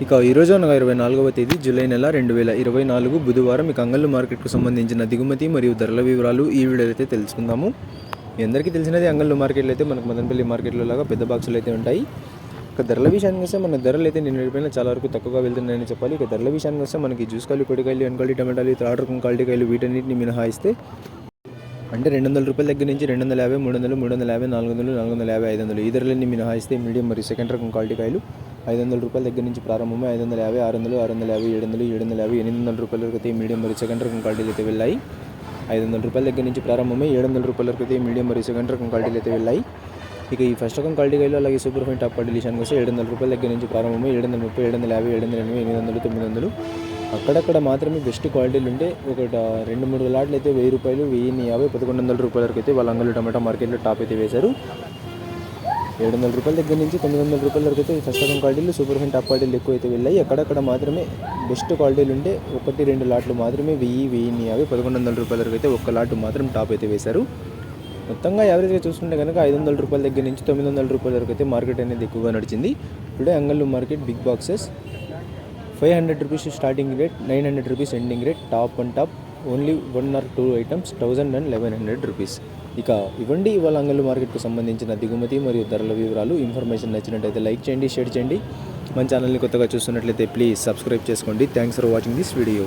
ఇక ఈరోజు అనగా 24వ తేదీ జూలై నెల 2024 బుధవారం ఇక అంగళ్ళు మార్కెట్కు సంబంధించిన దిగుమతి మరియు ధరల వివరాలు ఈ వీడియోలో అయితే తెలుసుకుందాము. మీ అందరికీ తెలిసినది అంగళ్ళు మార్కెట్లో అయితే మనకు మదనపల్లి మార్కెట్లో లాగా పెద్ద బాక్సులు అయితే ఉంటాయి. ఇక ధరల విషయానికి వస్తే మన ధరలు అయితే నిన్నటిపైన చాలా వరకు తక్కువగా వెళ్తున్నాయని చెప్పాలి. ఇక ధరల విషయానికి వస్తే మనకి జ్యూస్ కాయలు, పొడికాయలు, ఎన్కాయలు, టమాటాలు, థర్డ్ రకం క్వాలిటీ కాయలు వీటన్నిటిని మినహాయిస్తే అంటే 200 రూపాయల దగ్గర నుంచి 250, 300, 350, 400, 450, 500 ఈ ధరలన్నీ మినహాయిస్తే మీడియం మరియు సెకండ్ రకం క్వాలిటీ కాయలు 500 రూపాయల దగ్గర నుంచి ప్రారంభమై 550, 600, 650, 700, 750, 800 రూపాయల వరకు అయితే మీడియం మరియు సెకండ్ రకం క్వాలిటీలు అయితే వెళ్ళాయి. 500 రూపాయల దగ్గర నుంచి ప్రారంభమై 700 రూపాయల వరకు అయితే మీడియం మరియు సెకండ్ రకం క్వాలిటీలు అయితే వెళ్ళాయి. ఇక ఈ ఫస్ట్ రకం క్వాలిటీ కాయలు అలాగే సూపర్ ఫైన్ టాప్ క్వాలిటీ విషయానికి వస్తే 700 రూపాయల దగ్గర నుంచి ప్రారంభమై 730, 750, 780, 800, 900 అక్కడక్కడ మాత్రమే బెస్ట్ క్వాలిటీలు ఉంటే ఒక 2-3 లాట్లు అయితే 1000 రూపాయలు, 1050, 1100 రూపాయల వరకు అయితే వాళ్ళ అంగళ్ళు టమాటా మార్కెట్లో టాప్ అయితే వేశారు. 700 రూపాయల దగ్గర నుంచి 900 రూపాయల వరకు అయితే ఫస్ట్ రకం క్వాలిటీలు సూపర్ ఫైన్ టాప్ క్వాలిటీలు ఎక్కువ అయితే వెళ్ళాయి. అక్కడక్కడ మాత్రమే బెస్ట్ క్వాలిటీలు ఉంటే 1-2 లాట్లు మాత్రమే 1000, 1050, 1100 రూపాయల వరకు అయితే ఒక్క లాట్ మాత్రం టాప్ అయితే వేశారు. మొత్తంగా యావరేజ్గా చూసుకుంటే కనుక 500 రూపాయల దగ్గర నుంచి 900 రూపాయల వరకు అయితే మార్కెట్ అనేది ఎక్కువగా నడిచింది. టుడే అంగళ్ళు market big boxes 500 rupees starting rate, 900 rupees ending rate, top and top only 1 or 2 items 1000 and 1100 rupees. ఇక ఇవ్వండి ఇవాళ అంగళ్ళు మార్కెట్కు సంబంధించిన దిగుమతి మరియు ధరల వివరాలు. ఇన్ఫర్మేషన్ నచ్చినట్టయితే లైక్ చేయండి, షేర్ చేయండి. మన ఛానల్ని కొత్తగా చూస్తున్నట్లయితే ప్లీజ్ సబ్స్క్రైబ్ చేసుకోండి. Thanks for watching this video.